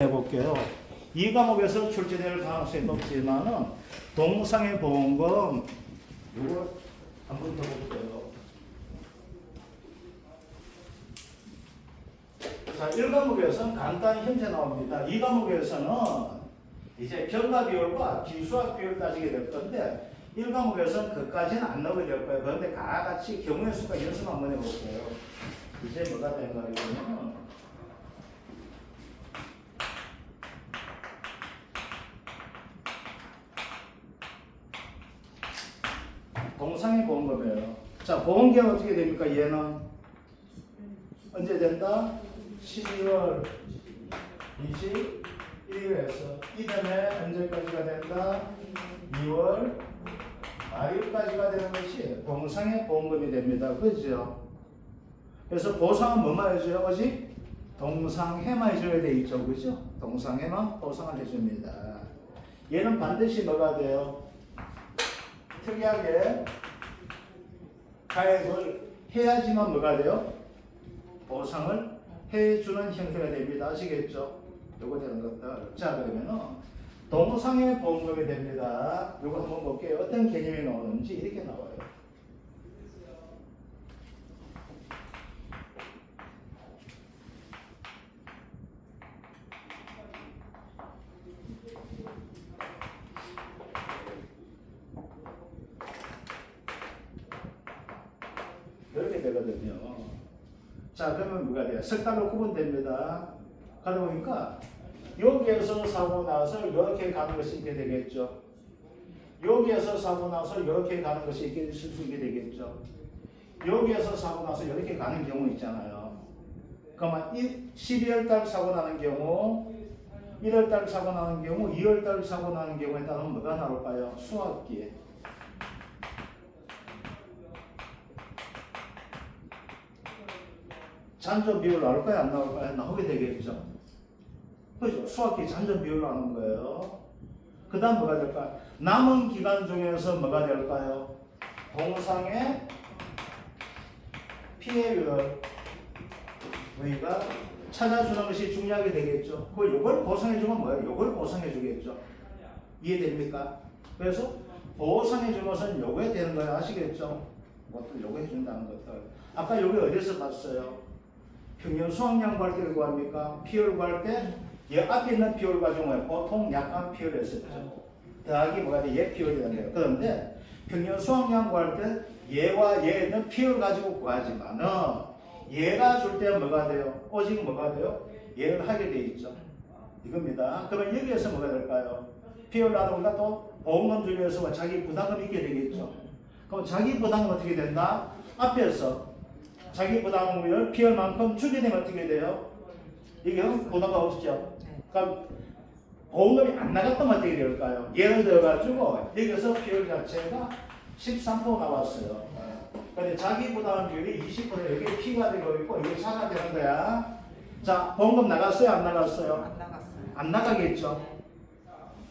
해볼게요. 이 과목에서 출제될 가능성이 높지만은 동상의 보험금 이거 한번 더 볼게요. 자, 1과목에서는 간단히 현재 나옵니다. 2과목에서는 이제 결과 비율과 기수학 비율 따지게 될 건데 1과목에서는 그까지는 안 나오게 될 거예요. 그런데 다 같이 경우의 수가 연습 한번 해볼게요. 이제 뭐가 된가 이거는 동상의 보험금이에요. 자, 보험기한 어떻게 됩니까? 얘는 언제 된다? 12월 21일에서 이듬해 언제까지가 된다? 2월 말일까지가 되는 것이 동상의 보험금이 됩니다. 그죠? 그래서 보상은 뭐만 해줘요? 오직 동상해만 해줘야 돼 있죠. 그죠? 동상해만 보상을 해줍니다. 얘는 반드시 뭐가 돼요? 특이하게 가액을 해야지만 뭐가 돼요? 보상을 해주는 형태가 됩니다. 아시겠죠? 요거 되는 것들. 자, 그러면은 동상의 보험금이 됩니다. 요거 한번 볼게요. 어떤 개념이 나오는지 이렇게 나와요. 이렇게 되거든요. 자, 그러면 뭐가 돼요? 석 달로 구분됩니다. 가다 보니까 여기에서 사고 나서 이렇게 가는 것이 있게 되겠죠. 여기에서 사고 나서 이렇게 가는 것이 있게 있을 수 있게 되겠죠. 여기에서 사고 나서 이렇게 가는 경우 있잖아요. 그러면 12월 달 사고 나는 경우, 1월 달 사고 나는 경우, 2월 달 사고 나는 경우에 따르면 뭐가 나올까요? 수학기. 잔존 비율 나올까요? 안 나올까요? 나오게 되겠죠. 그죠? 수학기 잔존 비율 나오는 거예요. 그 다음 뭐가 될까요? 남은 기간 중에서 뭐가 될까요? 동상의 피해율을 우리가 찾아주는 것이 중요하게 되겠죠. 요걸 보상해주면 뭐예요? 요걸 보상해주겠죠. 이해됩니까? 그래서 보상해주는 것은 요거에 되는 거예요. 아시겠죠? 그것들 요거 해준다는 것들. 아까 요게 어디서 봤어요? 평균 수확량 구할 때 구합니까? 피율 구할 때 얘 앞에 있는 피율 가지고 보통 약간 피율을 했었죠. 더하기 뭐가 돼? 얘 피율이 되는 거예요. 그런데 평균 수확량 구할 때 얘와 얘는 피율 가지고 구하지만은 얘가 줄 때 뭐가 돼요? 오직 뭐가 돼요? 얘를 하게 돼 있죠. 이겁니다. 그러면 여기에서 뭐가 될까요? 피율 나누니까 또 보험금 중에서 자기 부담금이 있게 되겠죠. 그럼 자기 부담금 어떻게 된다? 앞에서 자기 부담금을 피율만큼 주게 되면 어떻게 돼요? 이게 부담가 없죠. 그럼 보험금이 안 나갔다면 어떻게 될까요? 예를 들어가지고 여기서 피율 자체가 13% 나왔어요. 근데 자기 부담 비율이 20% 여기 P가 되고 있고 이게 4가 되는 거야. 자, 보험금 나갔어요? 안 나갔어요? 안 나갔어요. 안 나가겠죠.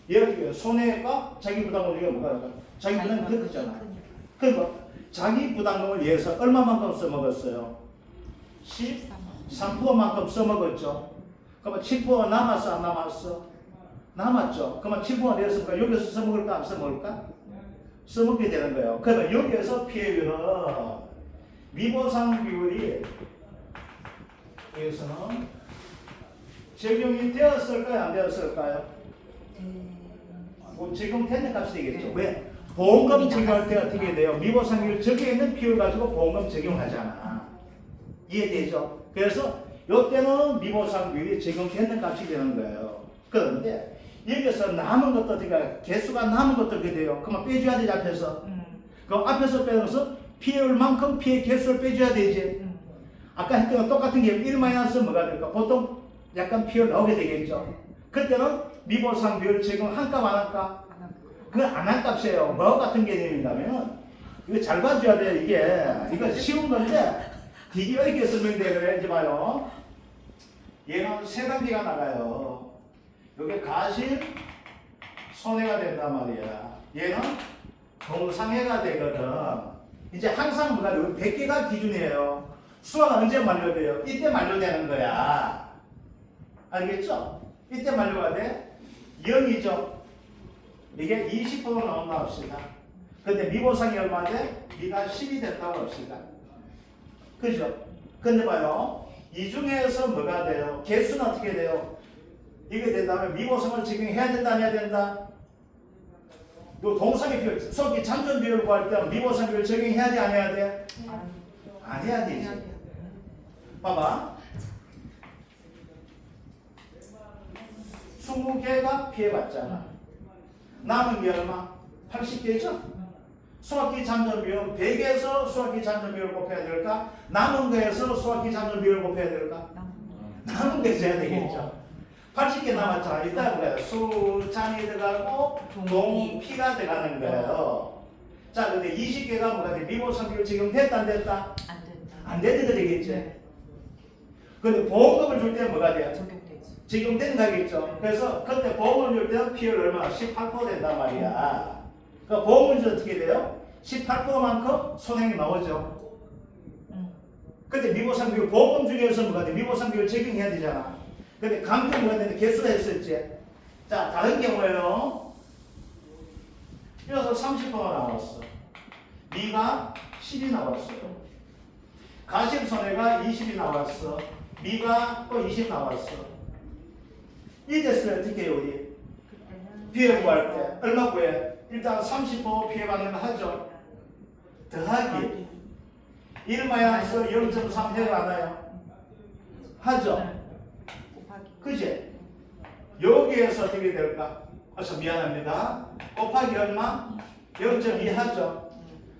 예를 들어 손해가 자기 부담금 중에 뭐가 될까요? 자기 부담이 더 크잖아. 그러니까 자기 부담금을 위해서 얼마만큼 써먹었어요? 13%만큼 써먹었죠. 그러면 7% 남았어? 안 남았어? 남았죠. 그러면 7%가 되었을까? 여기서 써먹을까? 안 써먹을까? 써먹게 되는 거예요. 그러면 여기에서 피해율은 미보상 비율이 여기서는 적용이 되었을까요? 안 되었을까요? 지금 되는 값이 되겠죠. 왜? 보험금 적용할 때 어떻게 돼요? 미보상 비율 적용에 있는 비율 가지고 보험금 적용하잖아. 이해되죠? 그래서 이때는 미보상 비율이 적용되는 값이 되는 거예요. 그런데 여기서 남은 것도 어떻게 개수가 남은 것도 어떻게 돼요? 그러면 빼줘야 되지 앞에서. 그럼 앞에서 빼면서 피해율만큼 피해 개수를 빼줘야 되지. 아까 했던 거 똑같은 게 1 마이너스 뭐가 될까? 보통 약간 피해율 나오게 되겠죠. 그때는 미보상 비율 적용 한값 안 할까? 그건 안 한 값이에요. 뭐 같은 개념이냐면 이거 잘 봐줘야 돼요. 이거 쉬운 건데 되게 어렵게 설명되어요. 이제 봐요. 얘는 세 단계가 나가요. 이게 가실 손해가 된단 말이야. 얘는 동상해가 되거든. 이제 항상 뭐가 돼요? 100개가 기준이에요. 수학은 언제 만료돼요? 이때 만료되는 거야. 알겠죠? 이때 만료가 돼? 0이죠. 이게 20% 나온다 합시다. 근데 미보상이 얼마 돼? 미가 10이 됐다고 합시다. 그죠? 근데 봐요. 이 중에서 뭐가 돼요? 개수는 어떻게 돼요? 이게 된다면 미보상을 적용해야 된다, 안 해야 된다? 요 동상의 비율, 수학기 잔존 비율 구할 때 미보상 비율 적용해야 돼, 안 해야 돼? 안 해야 되지. 봐봐. 20개가 피해봤잖아. 남은 게 얼마? 80개죠? 수학기 잔존 비율 100에서 수학기 잔존 비율을 곱해야 될까? 남은 거에서 수학기 잔존 비율을 곱해야 될까? 남은 게 있어야 되겠죠. 80개 남았잖아. 이따 그래요. 수잔이 들어가고 동피가 들어가는 거예요. 자, 근데 20개가 뭐가 돼? 미보상 비율 적용됐다, 안 됐다? 안 된다. 안 되는 거 되겠지. 네. 근데 보험금을 줄 때는 뭐가 돼요? 적용되지. 적용되는 거겠죠. 그래서 그때 보험을 줄 때는 피율 얼마? 18% 된단 말이야. 그러니까 보험을 줄 때 어떻게 돼요? 18%만큼 손해가 나오죠. 근데 미보상 비율 보험금 중에서 뭐가 돼? 미보상 비율 적용해야 되잖아. 근데 강조 뭐가 되는데 개수가 했었지. 자, 다른 경우에요. 이어서 30% 나왔어. 미가 10이 나왔어요. 가심손해가 20이 나왔어. 미가 또 20 나왔어. 이 됐을 때 어떻게 해요, 우리? 피해 구할 때 얼마 구해? 일단 30% 피해받는 거 하죠. 더하기 1 마이너스 0.3 해가나요? 하죠. 그지? 여기에서 어떻게 될까? 미안합니다. 곱하기 얼마? 0.2 하죠.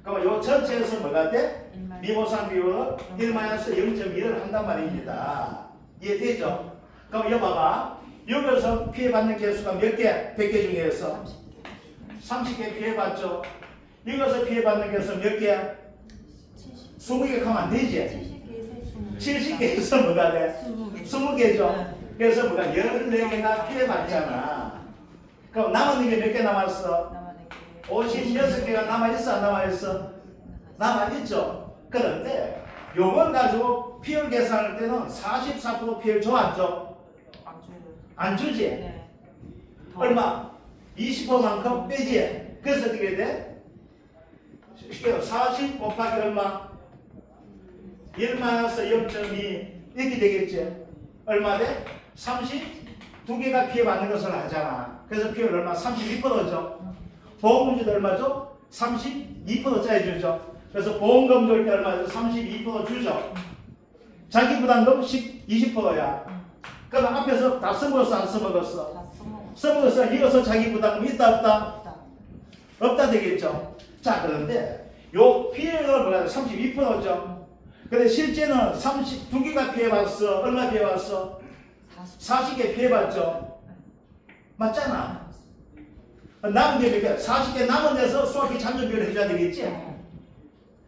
그러면 요 전체에서 뭐가 돼? 미보상 비율은 1 마이너스 0.2를 한단 말입니다. 이해되죠? 그럼 이거 봐봐. 여기서 피해받는 개수가 몇 개? 100개 중에서 30개 피해받죠. 여기서 피해받는 개수 몇 개? 20개 하면 안 되지? 70개에서 뭐가 돼? 20개죠. 그래서 뭐가 14개가 피해받잖아. 그럼 남은 게 몇 개 남았어? 56개가 남아있어, 안 남아있어? 남아있죠. 그런데 요걸 가지고 피해를 계산할 때는 44% 피해를 줘, 안 줘? 안 주지? 네. 얼마? 20%만큼 빼지? 그래서 어떻게 돼? 40 곱하기 얼마? 1 마이너스 0.2 이렇게 되겠지? 얼마 돼? 32개가 피해받는 것을 하잖아. 그래서 피해율 얼마? 32%죠. 보험금주도 얼마죠? 32%짜리 주죠. 그래서 보험금 줄 때 얼마죠? 32% 주죠. 자기 부담금 20%야. 그럼 앞에서 다 써먹었어, 안 써먹었어? 써먹었어. 이어서 자기 부담금 있다, 없다? 없다 되겠죠. 자, 그런데 요 피해율은 뭐야? 32%죠. 근데 실제는 32개가 피해봤어. 얼마 피해봤어? 40개 피해봤죠. 맞잖아. 남은 게 몇 개? 40개 남은 데서 수학기 잔존 비율을 해줘야 되겠지?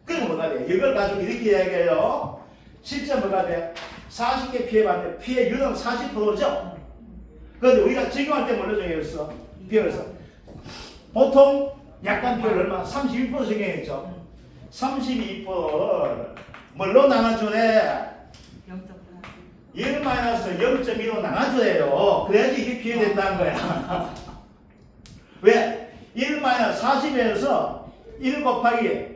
그럼 뭐가 돼? 이걸 가지고 이렇게 이야기해요. 실제 뭐가 돼? 40개 피해봤는데 피해율은 40%죠? 그런데 우리가 적용할 때 뭘로 정했어? 비율에서. 보통 약간 비율 얼마? 32% 적용했죠? 32%를 뭘로 나눠주래? 1-0.2로 나눠줘요. 그래야지 이게 피해된다는 거야. 왜? 1-40에서 1 곱하기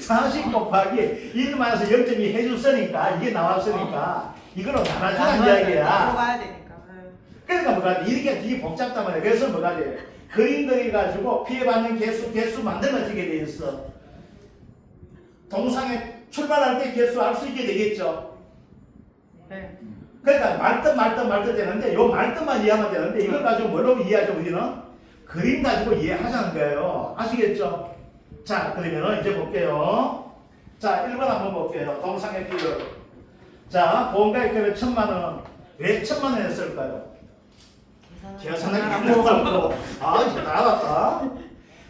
40 곱하기 1-0.2 해줬으니까 이게 나왔으니까 이걸로 나눠주는 이야기야. 들어가야 되니까. 그러니까 뭐가 돼? 이렇게 되게 복잡단 말이야. 그래서 뭐가 돼? 그림 그려가지고 피해받는 개수 만들면 어떻게 돼 있어? 동상에 출발할 때 개수 알 수 있게 되겠죠. 네. 그러니까 말뜻 되는데 요 말뜻만 이해하면 되는데 이걸 가지고 뭘로 이해하죠? 우리는 그림 가지고 이해하자는 거예요. 아시겠죠? 자, 그러면은 이제 볼게요. 자, 1번 한번 볼게요. 동상의 비율. 자, 보험가입금액 1,000만 원. 왜 1,000만 원 했을까요? 계산하기 힘들다고. 아, 이제 다 알았다.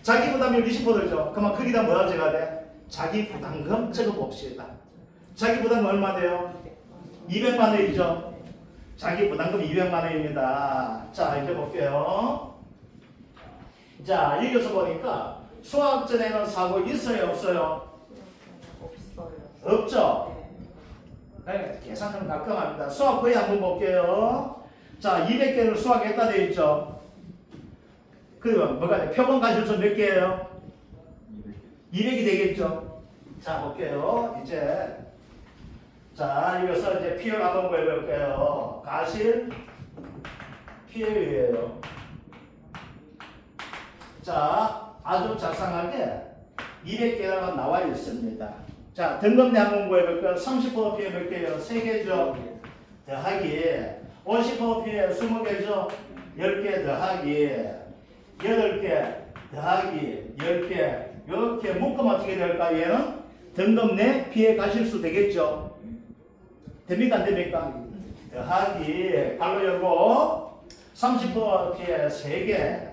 자기 부담률 20%죠. 그러면 거기다 뭐라 제가 돼? 자기 부담금 적어봅시다. 자기 부담금 얼마 돼요? 200만 원이죠. 자기 부담금 200만 원입니다. 자, 이제 볼게요. 자, 여기서 보니까 수학전에는 사고 있어요, 없어요? 없어요. 없죠. 네, 계산 좀 가끔합니다. 수학 거의 한번 볼게요. 자, 200개를 수학했다 되어 있죠. 그리고 뭐가 돼? 표본 가실수 몇 개예요? 200이 되겠죠. 자, 볼게요. 이제 자, 이어서 이제 피열 한번 구해볼게요. 가실 피열이에요. 자, 아주 자상하게 200개가 나와 있습니다. 자, 등급내 한번 구해볼게요. 30% 피해 몇 개예요? 3개죠. 더하기 50% 피해 20개죠. 10개 더하기 8개 더하기 10개 이렇게 묶으면 어떻게 될까? 얘는 등급내 피해 가실수 되겠죠. 됩니까? 안 됩니까? 더하기 발로 열고 30% 피해 3개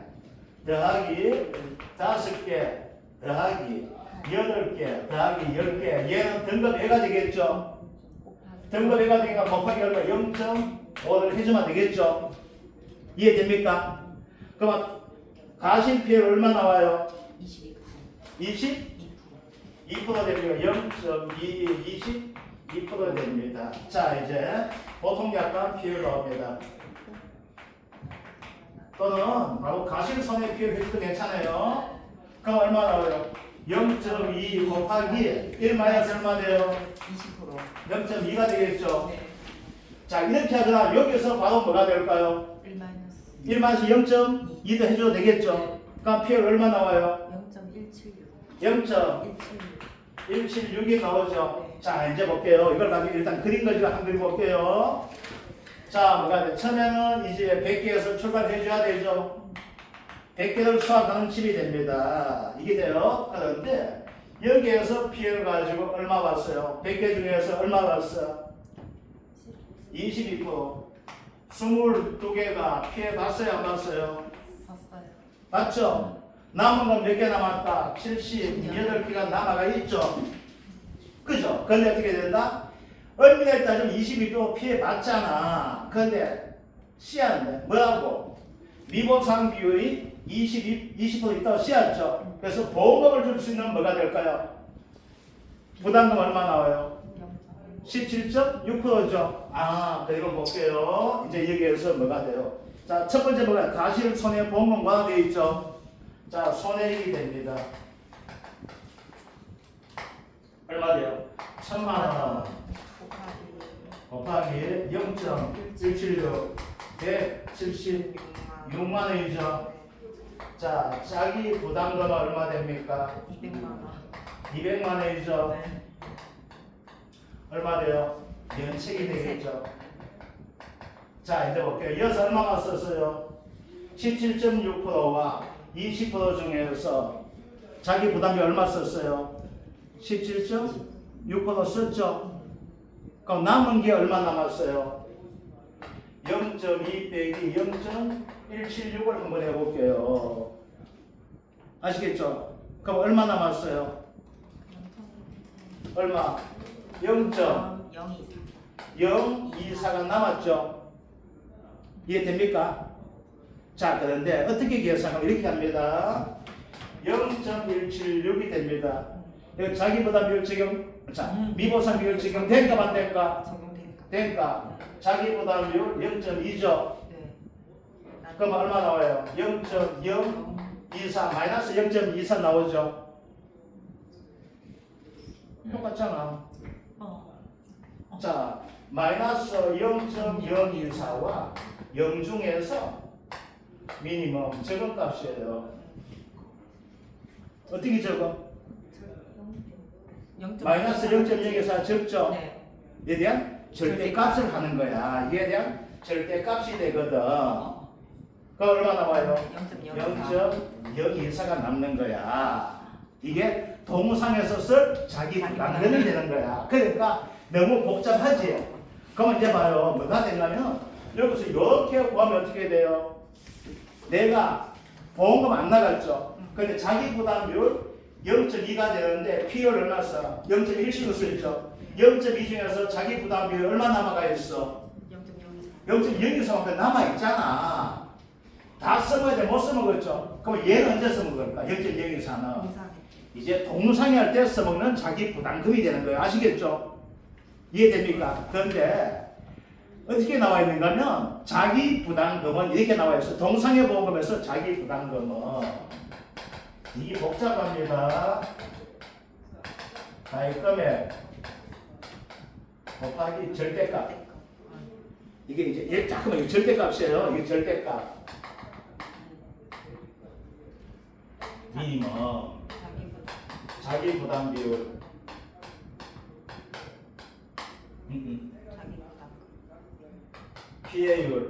더하기 5개 더하기 8개 더하기 10개 얘는 등급 A가 되겠죠. 등급 A가 되니까 곱하기 얼마 0.5를 해주면 되겠죠. 이해됩니까? 그럼 가실 피해 얼마 나와요? 22% 됩니다. 0.22% 됩니다. 자, 이제 보통 약간 피해 나옵니다. 또는 바로 가실선의 피해 해도 괜찮아요. 그럼 얼마 나와요? 0.2 곱하기 1 마이너스 얼마 돼요? 20%. 0.2가 되겠죠. 네. 자, 이렇게 하거나 여기서 바로 뭐가 될까요? 1 마이너스 0.2도 해줘도 되겠죠. 그럼 피해 얼마 나와요? 0.176이 나오죠. 네. 자, 이제 볼게요. 이걸 가지고 일단 그린 거 한번 그려볼게요. 자, 뭐가 돼? 처음에는 이제 100개에서 출발해줘야 되죠. 100개를 수학하는 칩이 됩니다. 이게 돼요. 그런데 여기에서 피해를 가지고 얼마 봤어요? 100개 중에서 얼마 봤어요? 22%. 22개가 피해 봤어요? 안 봤어요? 봤죠? 남은 건 몇 개 남았다? 78개가 남아가 있죠. 그죠? 근데 어떻게 된다? 얼미를 따지면 22% 피해 봤잖아. 근데 씨앗인데 뭐하고? 미보상 비율이 20% 있다고 씨앗죠. 그래서 보험금을 줄 수 있는 뭐가 될까요? 부담금 얼마 나와요? 17.6%죠. 아, 그리고 볼게요. 이제 여기에서 뭐가 돼요? 자, 첫 번째 뭐가 가실 손해 보험금과 되어 있죠. 자, 손해액이 됩니다. 얼마 돼요? 1,000만 원 곱하기 0.176 176만 원이죠. 자, 자기 부담금은 얼마 됩니까? 200만 원이죠. 네. 얼마 돼요? 연책이 되겠죠. 자, 이제 볼게요. 여기서 얼마나 썼어요? 17.6%와 20% 중에서 자기 부담이 얼마 썼어요? 17.6% 썼죠. 그럼 남은 게 얼마 남았어요? 0.2 빼기 0.176을 한번 해볼게요. 아시겠죠? 그럼 얼마 남았어요? 얼마? 0.024가 남았죠. 이해됩니까? 자, 그런데 어떻게 계산하면 이렇게 합니다. 0.176이 됩니다. 여기 자기 부담 비율 적용, 자, 미보상 비율 적용 된가 안 된가? 된가. 자기 부담 비율 0.2죠. 그럼 얼마 나와요? 0.024 마이너스 0.24 나오죠. 똑같잖아. 자, 마이너스 0.024와 0 중에서 미니멈 적은 값이에요. 어떻게 적어? 마이너스 0.024 적죠? 네. 이에 대한 절대값을 하는 거야. 이에 대한 절대값이 되거든. 그럼 얼마 나와요? 0.024가 남는 거야. 이게 동영상에서 쓸 자기 부담금이 되는 거야. 그러니까 너무 복잡하지? 그럼 이제 봐요. 뭐가 되냐면 여기서 이렇게 구하면 어떻게 돼요? 내가 보험금 안 나갔죠? 근데 자기 부담률 0.2가 되는데 피해를 얼마 써? 0.1씩을 쓰죠. 0.2 중에서 자기 부담률 얼마 남아가 있어? 0.024만큼 남아있잖아. 다 써먹어야 돼? 못 써먹었죠? 그럼 얘는 언제 써먹을까? 0.024는 이제 동상이 할 때 써먹는 자기 부담금이 되는 거예요. 아시겠죠? 이해됩니까? 그런데 어떻게 나와 있는가 하면 자기 부담금은 이렇게 나와 있어. 동상의 보험금에서 자기 부담금은 이게 복잡합니다. 가입금액 곱하기 절대값. 이게 이제 잠깐만, 이게 절대값이에요. 이게 절대값. 미니멈 자기 부담 비율. 피해율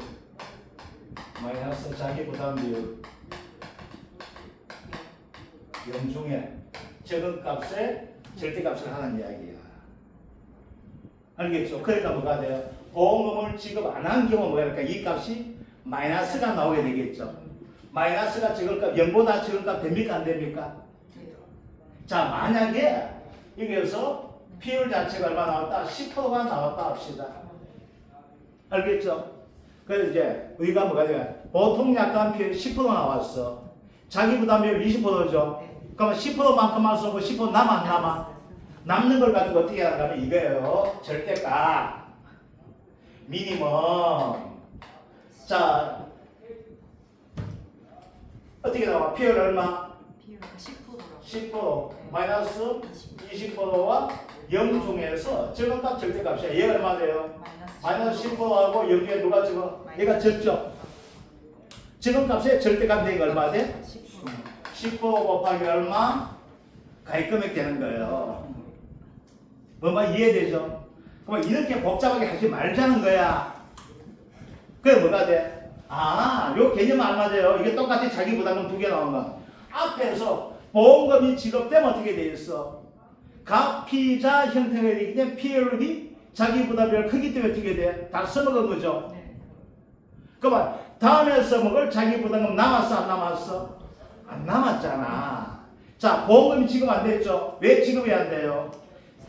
마이너스 자기 부담 비율. 영중에 적은 값에 절대값을 하는 이야기야. 알겠죠? 그러니까 뭐가 돼요? 보험금을 지급 안 한 경우 뭐야? 그러니까 이 값이 마이너스가 나오게 되겠죠. 마이너스가 적은 값, 0보다 적은 값 됩니까? 안 됩니까? 자, 만약에 여기에서 피율 자체가 얼마 나왔다? 10%가 나왔다 합시다. 알겠죠? 그래서 이제 우리가 뭐가 돼요? 보통 약관 피율 10% 나왔어. 자기 부담비율 20%죠. 그러면 10%만큼만 쓰고 10% 남아 안 남아? 남는 걸 가지고 어떻게 하냐면 이거예요. 절대값 미니멈. 자, 어떻게 나와? 피율 얼마? 비율 10%라고. 10% 마이너스 20%와 0 중에서 적은 값 절대값이야. 얘 얼마 돼요? 마이너스 10%하고 0 중에 누가 적어? 얘가 적죠. 적은 값의 절대값 내가 얼마 돼? 10% 곱하기 얼마? 가입금액 되는 거예요. 뭐만 이해되죠? 그럼 이렇게 복잡하게 하지 말자는 거야. 그게 뭐가 돼? 아, 요 개념 안 맞아요. 이게 똑같이 자기 부담금 두 개 나온 거. 앞에서 보험금이 지급되면 어떻게 돼 있어? 가피자 형태가 되기 때문에 피해율이 자기 부담비율 크기 때문에 어떻게 돼? 다 써먹은 거죠. 그만 다음에 써먹을 자기 부담금 남았어 안 남았어? 안 남았잖아. 자, 보험금이 지급 안 됐죠? 왜 지급이 안 돼요?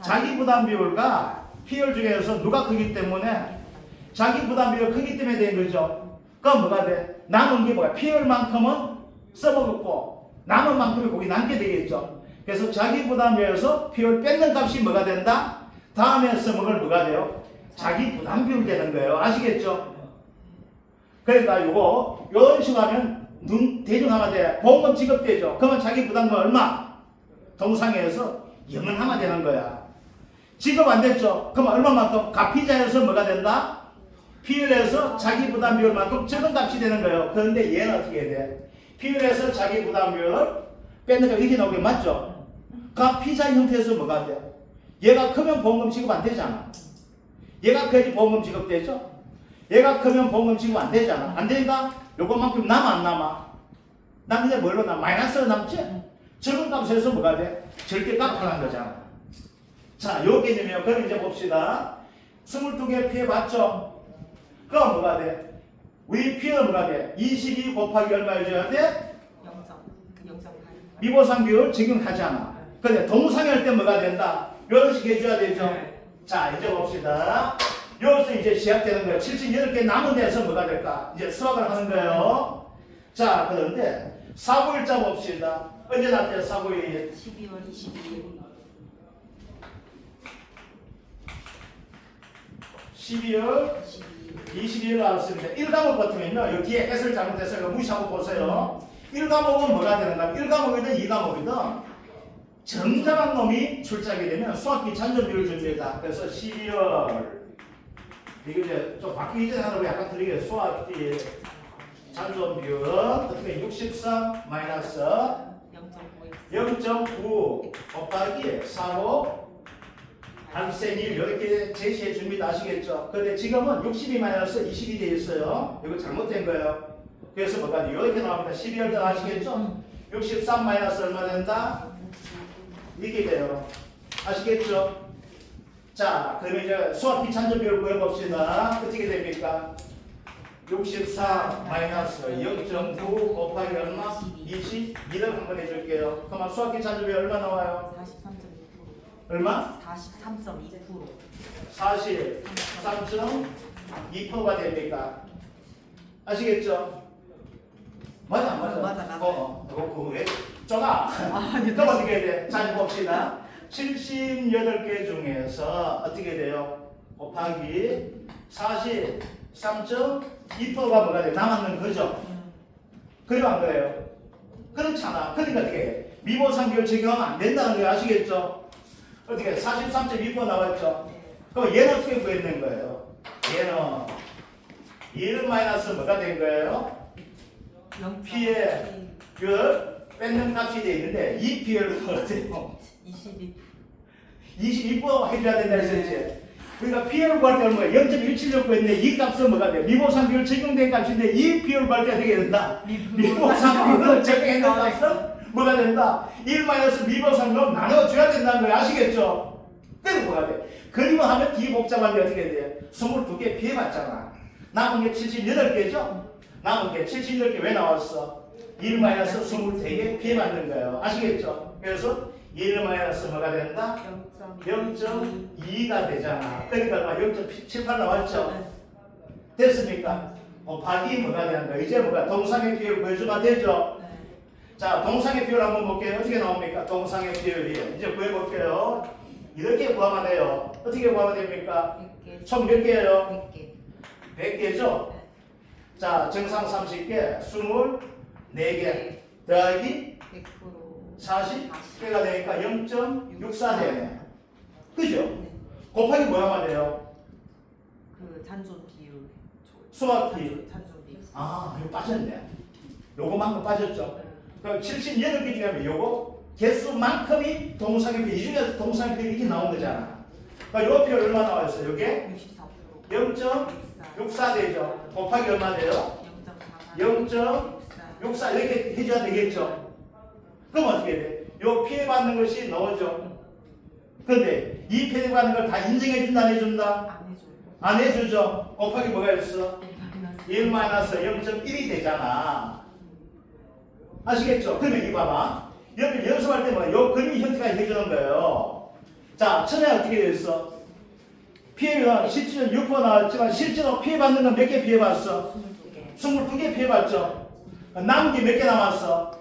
자기 부담 비율과 피율 중에서 누가 크기 때문에 자기 부담 비율 크기 때문에 된 거죠. 그럼 뭐가 돼? 남은 게 뭐야? 피율만큼은 써먹었고 남은 만큼이 거기 남게 되겠죠. 그래서 자기 부담 비율에서 피율 뺏는 값이 뭐가 된다? 다음에 써먹을 뭐가 돼요? 자기 부담 비율 되는 거예요. 아시겠죠? 그러니까 요거 이런 식으로 하면 눈 대중하면 돼. 보험금 지급되죠. 그러면 자기 부담금 얼마? 동상에서 0은 하면 되는 거야. 지급 안 됐죠? 그럼 얼마만큼? 가피자에서 뭐가 된다? 피율에서 자기 부담 비율만큼 적은 값이 되는 거예요. 그런데 얘는 어떻게 돼? 피율에서 자기 부담 비율을 뺏는 거 이렇게 나오게 맞죠? 가피자 형태에서 뭐가 돼? 얘가 크면 보험금 지급 안 되잖아. 얘가 커야지 보험금 지급되죠? 얘가 크면 보험금 지급 안 되잖아. 안 되니까 요것만큼 남아 안 남아? 남는데 뭘로 남아? 마이너스로 남지? 적은 값에서 뭐가 돼? 절대값 하는 거잖아. 자, 요 개념이에요. 그럼 이제 봅시다. 22개 피해 봤죠? 그럼 뭐가 돼? 우리 피해는 뭐가 돼? 22 곱하기 얼마 해줘야 돼? 0.8. 미보상 비율 적용하잖아. 근데 동상에 할 때 뭐가 된다? 요런 식 해줘야 되죠? 네. 자, 이제 봅시다. 여기서 이제 시작되는 거예요. 78개 남은 데서 뭐가 될까? 이제 수학을 하는 거예요. 자, 그런데 491자 봅시다. 언제 났대요? 491. 12월 22일. 12월 22일 나왔습니다. 1과목 같으면요. 여기 뒤에 해설 잘못해서 이거 무시하고 보세요. 1과목은 뭐가 되는가? 1과목이든 2과목이든 정정한 놈이 출제하게 되면 수학기 잔존비율을 줍니다. 그래서 12월 이거 이제 좀 바뀌기 전에 하는 거 약간 드리게 수학기 잔존비율은 어떻게 63 마이너스 0.9 곱하기 45 한센일 이렇게 제시해 줍니다. 아시겠죠? 근데 지금은 62 마이너스 20이 되어 있어요. 이거 잘못된 거예요. 그래서 뭐가 이렇게 나옵니다. 12월 달 아시겠죠? 63 마이너스 얼마 된다? 이게 돼요. 아시겠죠? 자, 그러면 이제 수학기 잔존비율 구해봅시다. 어떻게 됩니까? 64 마이너스 0.9 곱하기 얼마? 22를 한번 해줄게요. 그러면 수학기 잔존비율 얼마 나와요? 43.2%. 얼마? 43.2%. 43.2%가 됩니까? 아시겠죠? 맞아, 안 맞아? 맞아. 그거 왜? 쪼가? 그럼 어떻게 해야 돼? 자, 봅시다. 78개 중에서 어떻게 돼요? 곱하기 43.2%가 뭐가 돼? 남았는 거죠. 그리고 안 그래요? 그렇잖아. 그러니까 어떻게 해? 미보상 비율 적용하면 안 된다는 거 아시겠죠? 어떻게 43.2% 나왔죠? 그럼 얘는 어떻게 구해낸 거예요? 얘는 1 마이너스 뭐가 된 거예요? P의 그 뺏는 값이 돼 있는데 이 비율은 어때요? 22% 해줘야 된다 했었지. 그러니까 P를 구할 때 얼마야? 0.176 구했는데 이 값은 뭐가 돼? 미보상 비율 적용된 값인데 이 비율 구할 때 어떻게 된다? 미보상 비율 적용된 값은 뭐가 된다? 1 마이너스 미보상으로 나눠줘야 된다는 거 아시겠죠? 그래서 뭐가 돼? 그림을 하면 뒤 복잡한데 어떻게 돼? 22개 피해봤잖아. 남은 게 78개죠? 남은 게 78개 왜 나왔어? 1 마이너스 23개 피해받는 거예요. 아시겠죠? 그래서 1 마이너스 뭐가 된다? 0.2가 되잖아. 그러니까 얼마? 0.78 나왔죠? 됐습니까? 곱하기 뭐가 되는 거야? 이제 뭐가? 동상의 비율 구해주면 되죠? 자, 동상의 비율 한번 볼게요. 어떻게 나옵니까? 동상의 비율이. 이제 구해볼게요. 이렇게 구하면 돼요. 어떻게 구하면 됩니까? 총 몇 개예요? 100개죠? 자, 정상 30개, 24개 더하기 40개가 되니까 0.64 되네. 그죠? 곱하기 뭐 하면 돼요? 그 잔존 비율. 수학 비율. 잔존 비율. 아, 이거 빠졌네. 요거만큼 빠졌죠? 그럼 78개 중에 요거 개수만큼이 동상의 비율. 이 중에서 동상의 비율이 이렇게 나온 거잖아. 그러니까 요 비율 얼마 나와 있어요? 요게 0.64 되죠? 곱하기 얼마 돼요? 0.64 이렇게 해줘야 되겠죠? 그럼 어떻게 돼? 요 피해받는 것이 나오죠? 근데 이 피해받는 걸 다 인정해준다 안 해준다? 안 해주죠? 곱하기 뭐가 있어? 1 마이너스 0.1이 되잖아. 아시겠죠? 그러면 이 봐봐. 여기 연습할 때 뭐야? 요 그림 형태가 해주는 거예요. 자, 처음에 어떻게 됐어? 피해가 실질은 6% 나왔지만 실제로 피해받는 건 몇 개 피해봤어? 22개 피해봤죠? 남은 게 몇 개 남았어?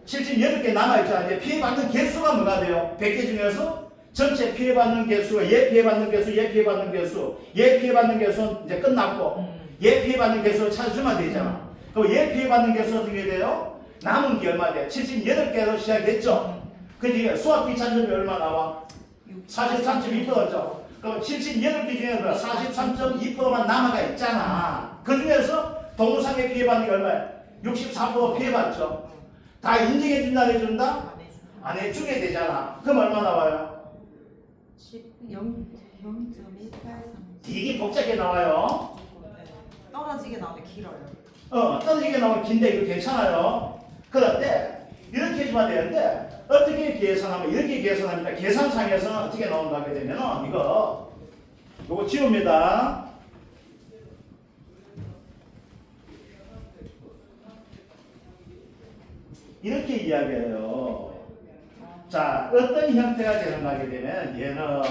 78개 남아있잖아. 이제 피해받는 개수가 뭐가 돼요? 100개 중에서 전체 피해받는 개수가 얘 피해받는 개수, 얘 피해받는 개수, 얘 피해받는 개수는 이제 끝났고 얘 피해받는 개수를 찾아주면 되잖아. 그럼 얘 피해받는 개수는 어떻게 돼요? 남은 게 얼마 돼? 78개로 시작했죠? 그 중에 수학비 잔점이 얼마 나와? 43.2%죠? 그럼 78개 중에 43.2%만 남아가 있잖아. 그 중에서 동상에 피해받는 게 얼마야? 64% 피해받죠? 다 인정해준다, 안 해준다? 안 해주게 되잖아. 그럼 얼마 나와요? 0.183. 되게 복잡하게 나와요. 떨어지게 나오면 길어요. 떨어지게 나오면 긴데 이거 괜찮아요. 그런데 이렇게 해주면 되는데 어떻게 계산하면 이렇게 계산합니다. 계산상에서는 어떻게 나온다 하게 되면은 이거 요거 지웁니다. 이렇게 이야기해요. 자, 어떤 형태가 되는가 하게 되면 얘는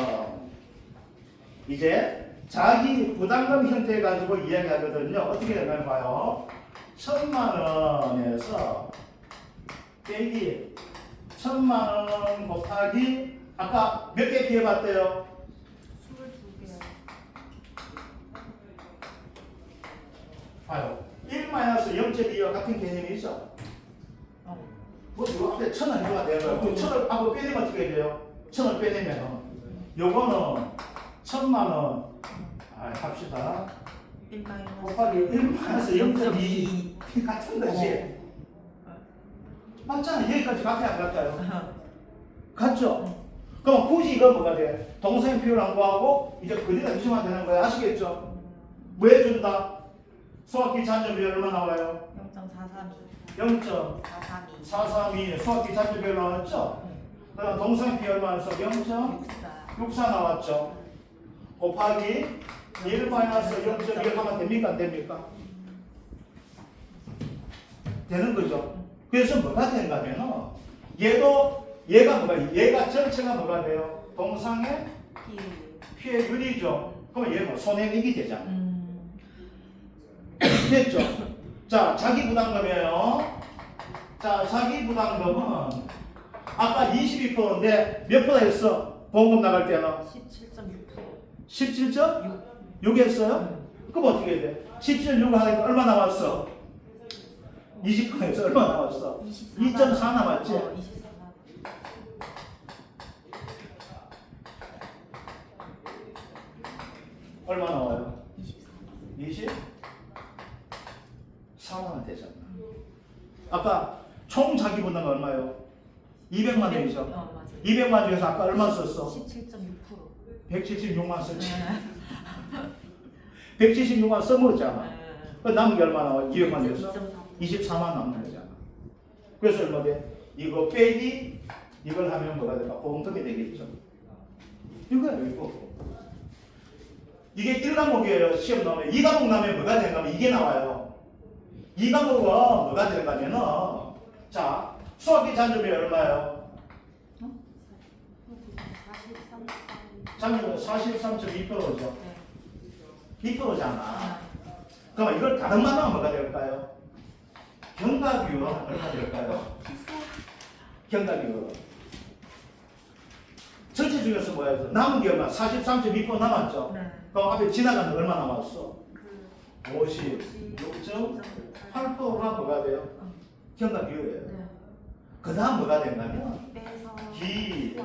이제 자기 부담금 형태 가지고 이야기하거든요. 어떻게 되나 봐요. 1000만원에서 빼기 1000만원 곱하기 아까 몇 개 피해봤대요? 22개. 봐요. 1-0.2와 같은 개념이죠. 뭐 요 앞에 1000원 해줘야 돼요. 그 1000을 하고 빼내면 어떻게 돼요? 1000을 빼내면 요거는 1000만원 합시다. 1 곱하기 1-0.2 같은 거지. 맞잖아. 여기까지 같아요, 안 같아요? 같죠? 그럼 굳이 이건 뭐가 돼? 동생 표현 안 구하고 이제 그대로 해주면 되는 거야. 아시겠죠? 뭐 해준다? 수학기 잔점이 얼마 나와요? 0.432. 0.432 수학기 잔점이 얼마 나왔죠? 그럼 동생 표 얼마 나왔어? 0.64 나왔죠? 곱하기 1-0.1 하면 됩니까? 안 됩니까? 되는 거죠. 그래서 뭐가 되는가 하면 얘가 뭐가 얘가 전체가 뭐가 돼요? 동상의 피해율이죠. 그럼 얘는 손해액이 되잖아. 됐죠? 자, 자기 부담금이에요. 자, 자기 부담금은 아까 22%인데 몇 프로 했어? 보험금 나갈 때는 17.6%. 17.6 했어요? 그럼 어떻게 해야 돼? 17.6 하니까 얼마 남았어? 20%에서 얼마 남았어? 2.4 남았지? 24. 얼마 나와요? 24. 24만 되잖아. 아까 총 자기 분담가 얼마요? 200만 원이죠? 맞아. 200만 중에서 아까 얼마 썼어? 17.6%. 176만 썼지. 176만 써먹었잖아. 그 남은 게 얼마 나와? 200만 중에서 24만 남는 거잖아. 그래서 얼마 돼? 이거 빼기 이걸 하면 뭐가 될까? 보험금이 되겠죠. 이거예요, 이거. 이게 1과목이에요. 시험 나오면 2과목 나오면 뭐가 되는가 하면 이게 나와요. 2과목은 뭐가 되는가 하면은 자, 수학기 잔점이 얼마예요? 잔점이 43.2%죠. 2%잖아. 그럼 이걸 다른 말로 하면 뭐가 될까요? 경과비율은 얼마 될까요? 경과비율은 전체 중에서 뭐야? 남은 게 얼마? 43.2% 남았죠? 네. 그럼 앞에 지나가는 거 얼마 남았어? 그 56.8%가 뭐가 돼요? 경과비율이에요. 네. 그 다음 뭐가 된다면 빼서 기,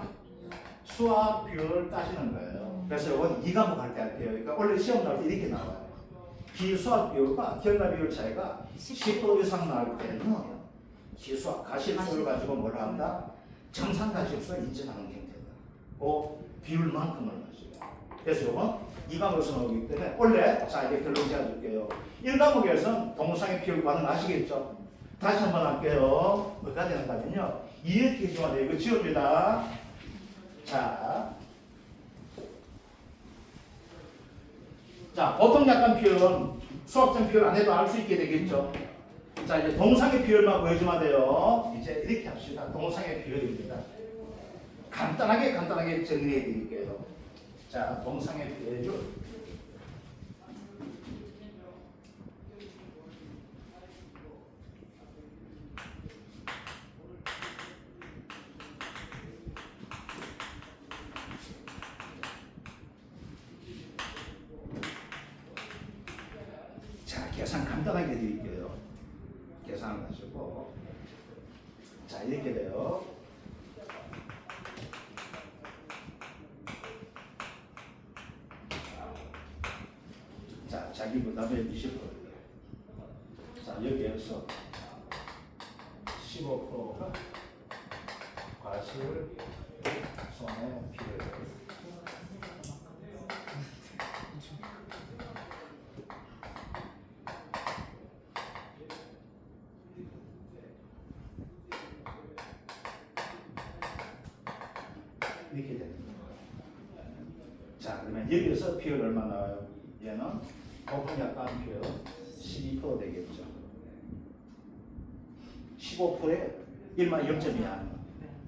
수학 비율을 따지는 거예요. 그래서 이건 2과목 할 때 할게요. 그러니까 원래 시험 나올 때 이렇게 나와요. 기수학 비율과 경과 비율 차이가 10% 이상 나올 때는 기수학 가실수를 가지고 뭘 한다? 정상 가실수 인정하는 형태다. 그 비율만큼을 가지고. 그래서 이건 2과목에서 나오기 때문에 원래 자 이제 결론 지어줄게요. 1과목에서는 동상의 비율 가능하시겠죠? 다시 한번 할게요. 뭐가 되는가면요. 이렇게 해주면 돼요. 이거 지웁니다. 자, 보통 약간 표현, 수학적 표현 안 해도 알 수 있게 되겠죠. 자, 이제 동상의 비율만 보여주면 돼요. 이제 이렇게 합시다. 동상의 비율입니다. 간단하게 정리해 드릴게요. 자, 동상의 비율. 자, 계산 간단하게 드릴게요. 계산을 하시고. 자, 이렇게 돼요. 자, 자기 부담의 20%. 자, 여기에서 15%가 과실 손해 피해를. 이렇게 됩니다. 자, 그러면 여기서 비율 얼마 나와요? 얘는 보통 약간 비율 12% 되겠죠. 15%에 1만 0.2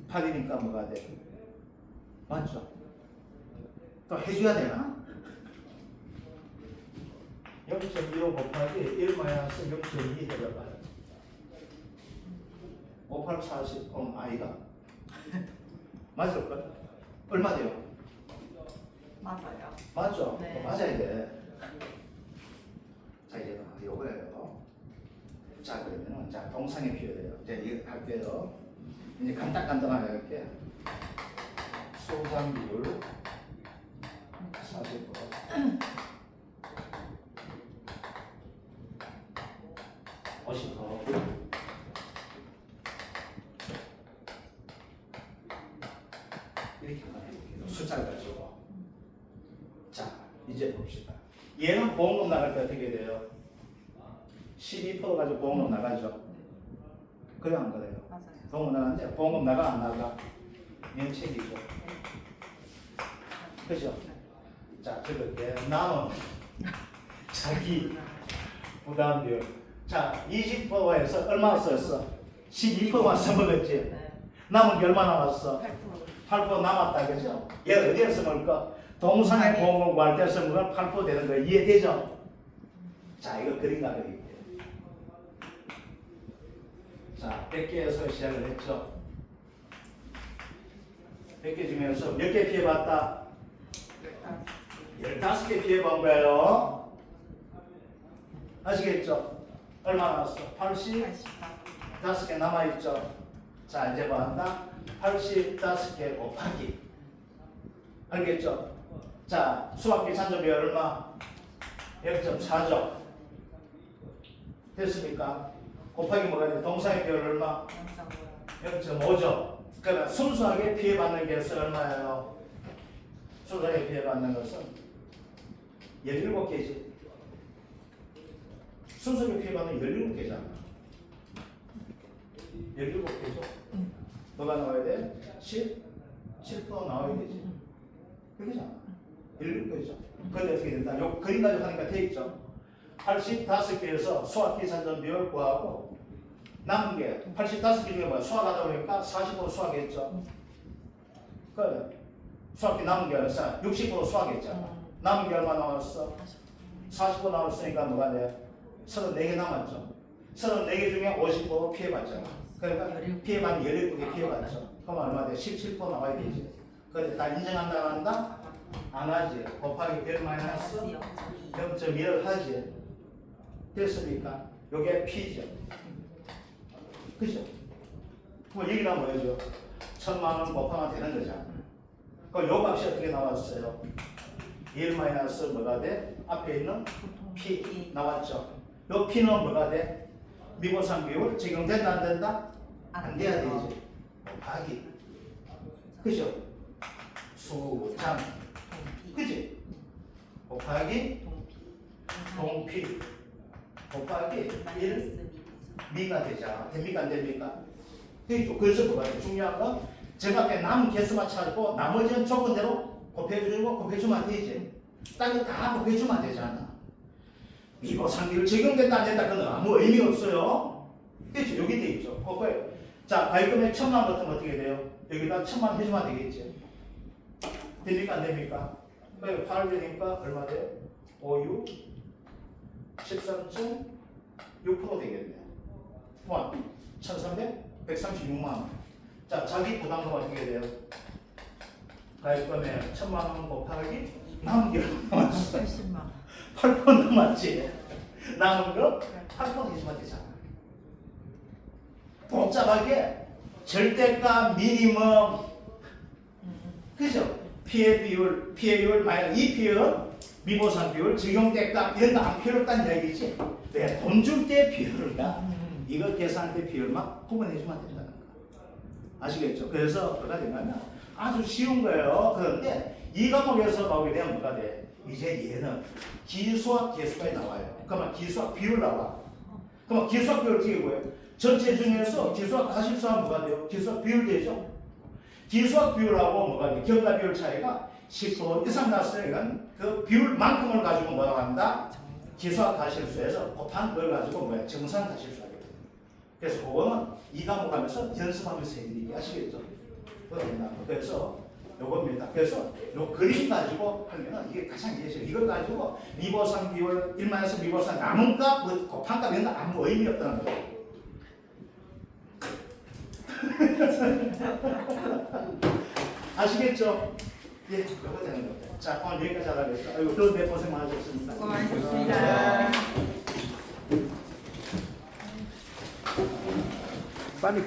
8이니까 뭐가 돼? 맞죠? 또 해줘야 되나? 0.25 곱하기 1 마이너스 0.2 해봐요. 58, 40, 아이가 맞을 걸? 얼마 돼요? 맞아요. 맞죠? 네. 맞아야 돼. 자, 이제 요거예요. 자, 그러면은 자 동상의 비율이에요. 이제 이거 할게요. 이제 간단하게 할게. 소상 비율 40%. 50%. 이렇게 한번 해볼게요. 숫자를 가지고. 자, 이제 봅시다. 얘는 보험금 나갈 때 어떻게 돼요? 12% 가지고 보험금 나가죠. 그래요, 안 그래요? 맞아요. 보험금 나가는데 보험금 나가 안 나가? 면책이죠. 그죠? 자, 그렇게 남은 자기 부담비율. 자, 20%에서 얼마 썼어? 12%만 써먹었지. 네. 남은 게 얼마 남았어? 8%. 8% 남았다, 그죠? 얘 어디에서 먹을까? 동상의 보험금 구할 때 써먹으면 8% 되는 거 이해되죠? 자, 이거 그림가 그릴게요. 자, 100개에서 시작을 했죠. 100개 중에서 몇 개 피해봤다? 15개 피해본 거예요. 아시겠죠? 얼마 나왔어? 85개 남아있죠? 자, 이제 뭐 한다? 85개 곱하기. 알겠죠? 자, 수학기 잔점이 얼마? 0.4죠? 됐습니까? 곱하기 뭐가 돼? 동사의 비율 얼마? 0.5죠? 그러면 순수하게 피해받는 것은 얼마예요? 순수하게 피해받는 것은 17개지. 순수하게 피해받는 17개잖아. 17개죠? 뭐가 나와야 돼? 7% 나와야 되지. 그러잖아. 17개죠. 그런데 어떻게 된다? 요 그림 가지고 하니까 돼 있죠. 85개에서 수학기 잔점 비율 구하고 남은 게 85개 중에 뭐야? 수학하다 보니까 40% 수학했죠. 그래. 수학기 남은 게 얼마? 60% 수학했잖아. 남은 게 얼마 나왔어? 40% 나왔으니까 뭐가 돼? 34개 남았죠. 34개 중에 50% 피해봤잖아. 그러니까 피해받는 17개 피해봤죠. 그럼 얼마 돼? 17% 나와야 되지. 근데 다 인정한다 안 한다? 안 하지. 곱하기 1 마이너스 0.1을 하지. 됐습니까? 요게 P죠. 그죠? 그럼 여기다 뭐죠? 1000만원 곱하면 되는 거잖아. 그럼 요 값이 어떻게 나왔어요? 1 마이너스 뭐가 돼? 앞에 있는 P 나왔죠. 요 P는 뭐가 돼? 미분상 비율 적용된다 안 된다? 안 돼야 되지. 곱하기. 그죠? 수장. 그지? 곱하기 동피 곱하기 1 미가 되잖아. 됩니까 안 됩니까? 되죠. 그래서 뭐가 중요한 건 제가 앞에 남은 개수만 찾고 나머지는 조건대로 곱해주면 되지. 딱 다 곱해주면 되잖아. 미분상비율 적용된다 안 된다 그건 아무 의미 없어요. 그렇죠? 여기 돼 있죠. 그거에 자 가입금액 1000만 원 같으면 어떻게 돼요? 여기다 1000만 원 해주면 되겠지. 됩니까 안 됩니까? 8 되니까 얼마 돼? 5, 6, 13.6% 되겠네. 1,336만 원. 자, 자기 부담금 어떻게 돼요? 가입금액 1000만 원 곱하기 남은 게 남았어. 80만 원. 8% 남았지. 남은 거 8% 해주면 되잖아. 복잡하게 절대가 미니멈 그죠? 피해율 만약 이 비율 미보상 비율 적용대가 이런 거 안 필요 없다는 얘기지. 왜 돈 줄 때 비율이나 이거 계산할 때 비율만 구분해주면 된다는 거. 아시겠죠? 그래서 뭐가 되냐면 아주 쉬운 거예요. 그런데 이 과목에서 나오게 되면 뭐가 돼? 이제 얘는 기수학 개수가 나와요. 그러면 기수학 비율 나와. 그러면 기수학 비율 어떻게 구해요? 전체 중에서 기수학 가실수하면 뭐가 돼요? 기수학 비율 되죠? 기수학 비율하고 뭐가 돼? 결과 비율 차이가 10% 이상 났으니까 그 비율만큼을 가지고 뭐라고 한다? 기수학 가실수에서 곱한 그걸 가지고 뭐야? 정산 가실수 하게 돼요. 그래서 그거는 이 과목 하면서 연습하면서 해드리기 아시겠죠? 그래서 요겁니다. 그래서 요 그림 가지고 하면은 이게 가장 이해죠. 이걸 가지고 미보상 비율 1만에서 미보상 남은 값, 곱한 값 이런 거 아무 의미 없다는 거예요. 아시겠죠? 예, 그거 되는 거예요. 자, 오늘 여기까지 하라겠죠. 아이고, 또 고생 많으셨습니다. 수고하셨습니다. 빨리